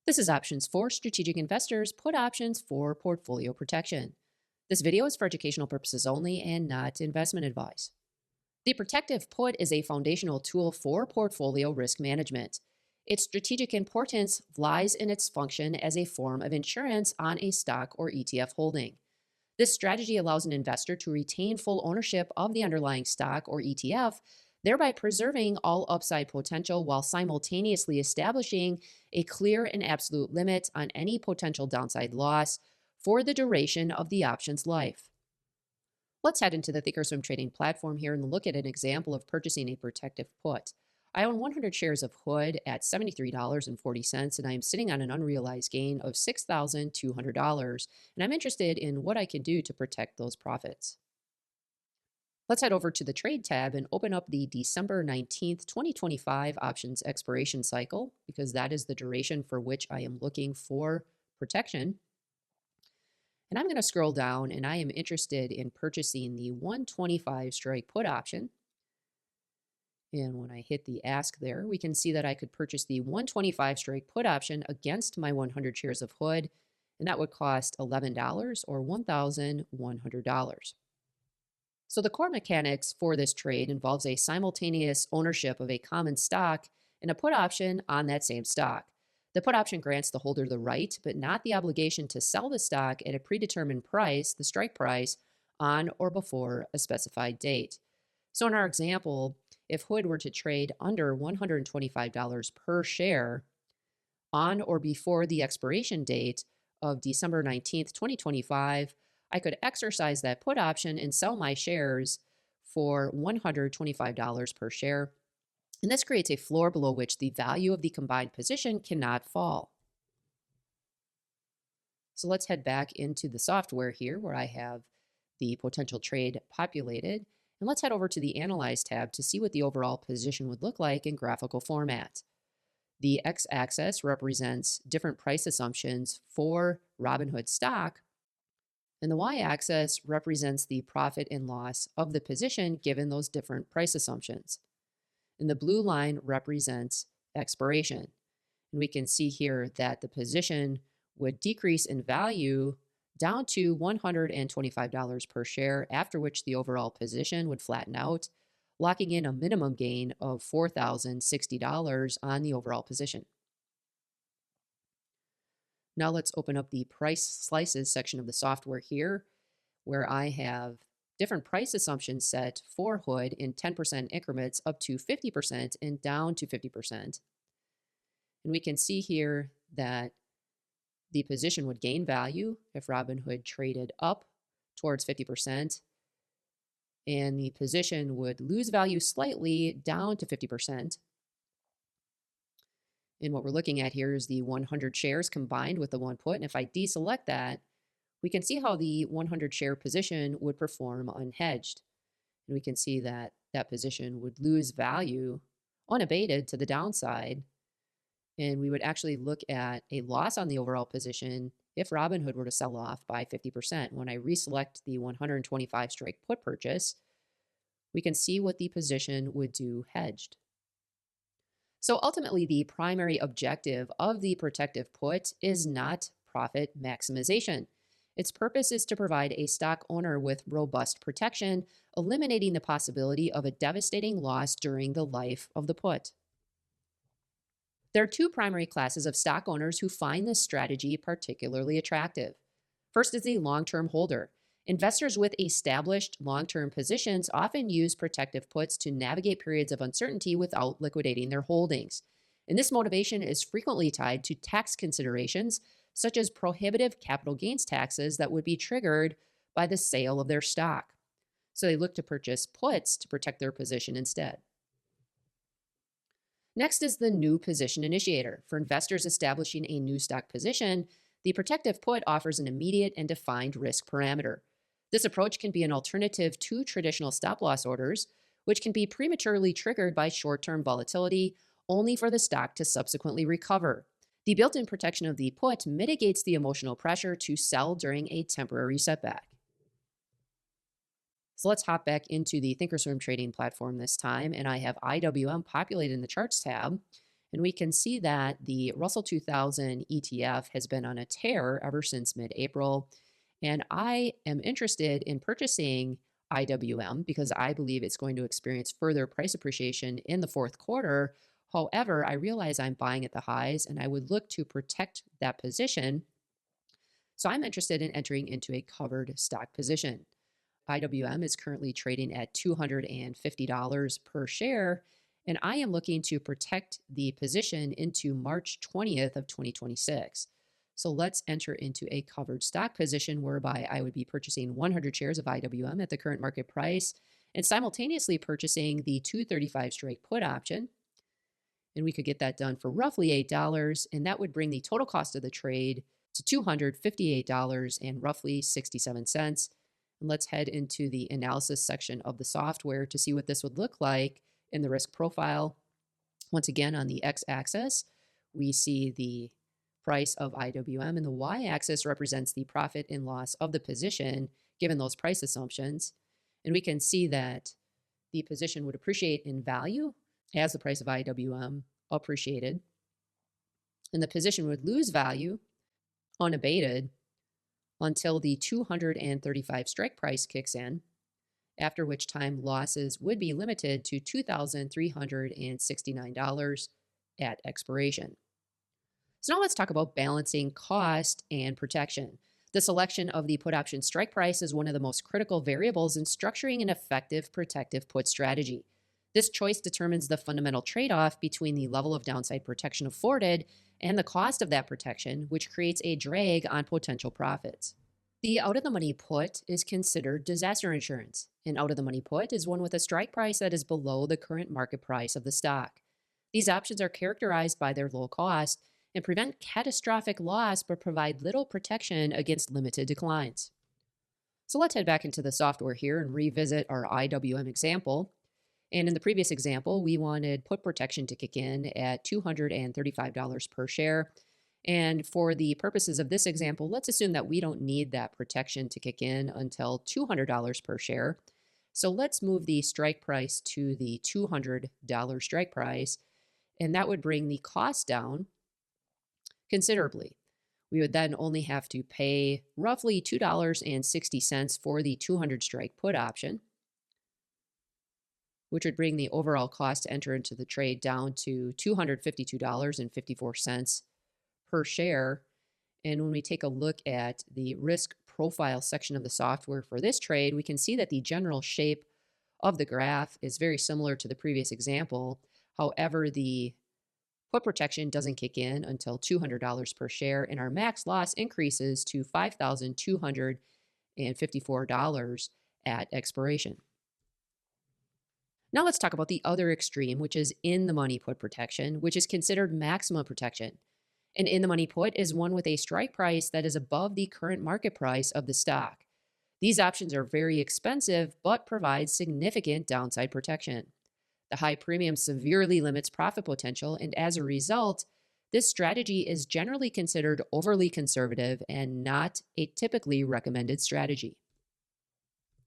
This is Options for Strategic Investors, put options for portfolio protection. This video is for educational purposes only and not investment advice. The protective put is a foundational tool for portfolio risk management. Its strategic importance lies in its function as a form of insurance on a stock or ETF holding. This strategy allows an investor to retain full ownership of the underlying stock or ETF, thereby preserving all upside potential while simultaneously establishing a clear and absolute limit on any potential downside loss for the duration of the option's life. Let's head into the Thinkorswim trading platform here and look at an example of purchasing a protective put. I own 100 shares of Hood at $73.40, and I am sitting on an unrealized gain of $6,200, and I'm interested in what I can do to protect those profits. Let's head over to the Trade tab and open up the December 19th, 2025 options expiration cycle, because that is the duration for which I am looking for protection. And I'm going to scroll down, and I am interested in purchasing the 125 strike put option. And when I hit the ask there, we can see that I could purchase the 125 strike put option against my 100 shares of Hood, and that would cost $11 or $1,100. So the core mechanics for this trade involves a simultaneous ownership of a common stock and a put option on that same stock. The put option grants the holder the right, but not the obligation to sell the stock at a predetermined price, the strike price, on or before a specified date. So in our example, if Hood were to trade under $125 per share on or before the expiration date of December 19th, 2025, I could exercise that put option and sell my shares for $125 per share. And this creates a floor below which the value of the combined position cannot fall. So let's head back into the software here where I have the potential trade populated. And let's head over to the Analyze tab to see what the overall position would look like in graphical format. The x-axis represents different price assumptions for Robinhood stock, and the y-axis represents the profit and loss of the position given those different price assumptions. And the blue line represents expiration. And we can see here that the position would decrease in value down to $125 per share, after which the overall position would flatten out, locking in a minimum gain of $4,060 on the overall position. Now let's open up the price slices section of the software here, where I have different price assumptions set for Hood in 10% increments up to 50% and down to 50%. And we can see here that the position would gain value if Robinhood traded up towards 50%, and the position would lose value slightly down to 50%. And what we're looking at here is the 100 shares combined with the one put. And if I deselect that, we can see how the 100 share position would perform unhedged. And we can see that that position would lose value unabated to the downside. And we would actually look at a loss on the overall position if Robinhood were to sell off by 50%. When I reselect the 125 strike put purchase, we can see what the position would do hedged. So ultimately, the primary objective of the protective put is not profit maximization. Its purpose is to provide a stock owner with robust protection, eliminating the possibility of a devastating loss during the life of the put. There are two primary classes of stock owners who find this strategy particularly attractive. First is the long-term holder. Investors with established long-term positions often use protective puts to navigate periods of uncertainty without liquidating their holdings. And this motivation is frequently tied to tax considerations, such as prohibitive capital gains taxes that would be triggered by the sale of their stock. So they look to purchase puts to protect their position instead. Next is the new position initiator. For investors establishing a new stock position, the protective put offers an immediate and defined risk parameter. This approach can be an alternative to traditional stop-loss orders, which can be prematurely triggered by short-term volatility, only for the stock to subsequently recover. The built-in protection of the put mitigates the emotional pressure to sell during a temporary setback. So let's hop back into the Thinkorswim trading platform this time, and I have IWM populated in the charts tab. And we can see that the Russell 2000 ETF has been on a tear ever since mid-April. And I am interested in purchasing IWM because I believe it's going to experience further price appreciation in the fourth quarter. However, I realize I'm buying at the highs and I would look to protect that position. So I'm interested in entering into a covered stock position. IWM is currently trading at $250 per share, and I am looking to protect the position into March 20th of 2026. So let's enter into a covered stock position whereby I would be purchasing 100 shares of IWM at the current market price and simultaneously purchasing the 235 strike put option. And we could get that done for roughly $8, and that would bring the total cost of the trade to $258 and roughly 67 cents. And let's head into the analysis section of the software to see what this would look like in the risk profile. Once again, on the x-axis, we see the price of IWM, and the y-axis represents the profit and loss of the position given those price assumptions. And we can see that the position would appreciate in value as the price of IWM appreciated, and the position would lose value unabated until the 235 strike price kicks in, after which time losses would be limited to $2,369 at expiration. So now let's talk about balancing cost and protection. The selection of the put option strike price is one of the most critical variables in structuring an effective protective put strategy. This choice determines the fundamental trade-off between the level of downside protection afforded and the cost of that protection, which creates a drag on potential profits. The out-of-the-money put is considered disaster insurance. An out-of-the-money put is one with a strike price that is below the current market price of the stock. These options are characterized by their low cost and prevent catastrophic loss but provide little protection against limited declines. So let's head back into the software here and revisit our IWM example. And in the previous example, we wanted put protection to kick in at $235 per share. And for the purposes of this example, let's assume that we don't need that protection to kick in until $200 per share. So let's move the strike price to the $200 strike price, and that would bring the cost down considerably. We would then only have to pay roughly $2.60 for the 200 strike put option, which would bring the overall cost to enter into the trade down to $252.54 per share. And when we take a look at the risk profile section of the software for this trade, we can see that the general shape of the graph is very similar to the previous example. However, the put protection doesn't kick in until $200 per share, and our max loss increases to $5,254 at expiration. Now let's talk about the other extreme, which is in the money put protection, which is considered maximum protection. An in the money put is one with a strike price that is above the current market price of the stock. These options are very expensive, but provide significant downside protection. The high premium severely limits profit potential, and as a result, this strategy is generally considered overly conservative and not a typically recommended strategy.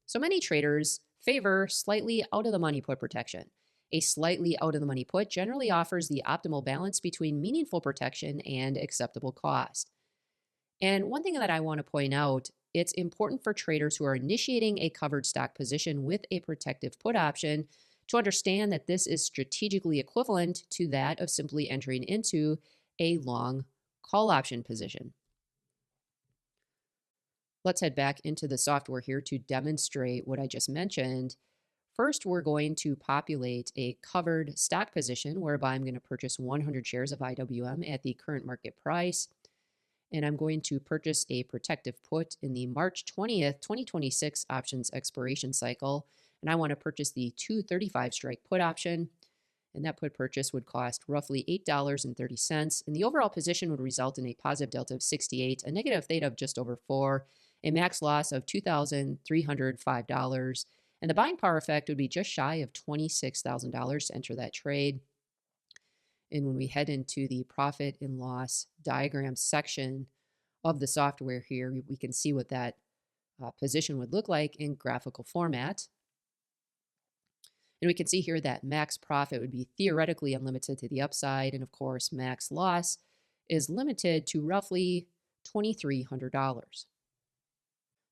So many traders favor slightly out-of-the-money put protection. A slightly out-of-the-money put generally offers the optimal balance between meaningful protection and acceptable cost. And one thing that I want to point out, it's important for traders who are initiating a covered stock position with a protective put option to understand that this is strategically equivalent to that of simply entering into a long call option position. Let's head back into the software here to demonstrate what I just mentioned. First, we're going to populate a covered stock position whereby I'm going to purchase 100 shares of IWM at the current market price. And I'm going to purchase a protective put in the March 20th, 2026 options expiration cycle. And I want to purchase the 235 strike put option. And that put purchase would cost roughly $8.30. And the overall position would result in a positive delta of 68, a negative theta of just over 4, a max loss of $2,305. And the buying power effect would be just shy of $26,000 to enter that trade. And when we head into the profit and loss diagram section of the software here, we can see what that position would look like in graphical format. And we can see here that max profit would be theoretically unlimited to the upside. And of course, max loss is limited to roughly $2,300.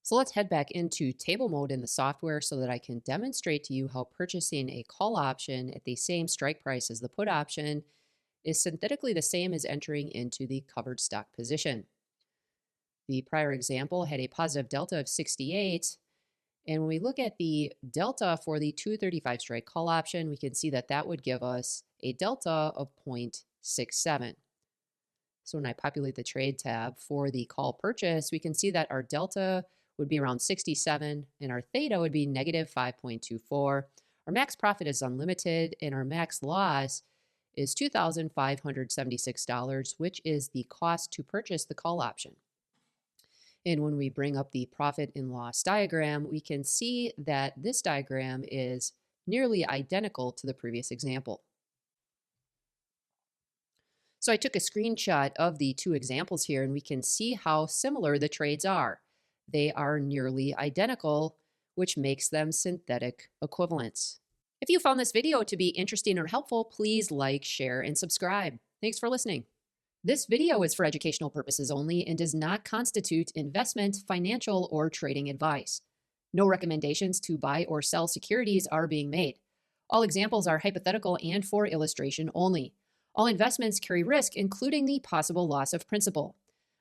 So let's head back into table mode in the software so that I can demonstrate to you how purchasing a call option at the same strike price as the put option is synthetically the same as entering into the covered stock position. The prior example had a positive delta of 68. And when we look at the delta for the 235 strike call option, we can see that that would give us a delta of 0.67. So when I populate the trade tab for the call purchase, we can see that our delta would be around 67 and our theta would be negative 5.24. Our max profit is unlimited and our max loss is $2,576, which is the cost to purchase the call option. And when we bring up the profit and loss diagram, we can see that this diagram is nearly identical to the previous example. So I took a screenshot of the two examples here, and we can see how similar the trades are. They are nearly identical, which makes them synthetic equivalents. If you found this video to be interesting or helpful, please like, share, and subscribe. Thanks for listening. This video is for educational purposes only and does not constitute investment, financial, or trading advice. No recommendations to buy or sell securities are being made. All examples are hypothetical and for illustration only. All investments carry risk, including the possible loss of principal.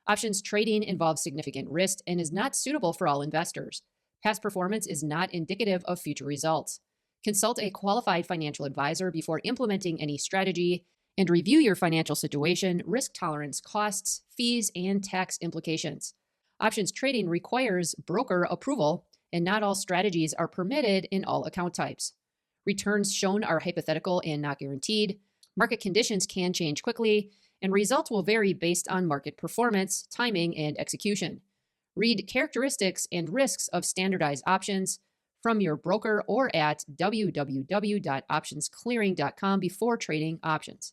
Options trading involves significant risk and is not suitable for all investors. Past performance is not indicative of future results. Consult a qualified financial advisor before implementing any strategy and review your financial situation, risk tolerance, costs, fees, and tax implications. Options trading requires broker approval, and not all strategies are permitted in all account types. Returns shown are hypothetical and not guaranteed. Market conditions can change quickly, and results will vary based on market performance, timing, and execution. Read characteristics and risks of standardized options from your broker or at www.optionsclearing.com before trading options.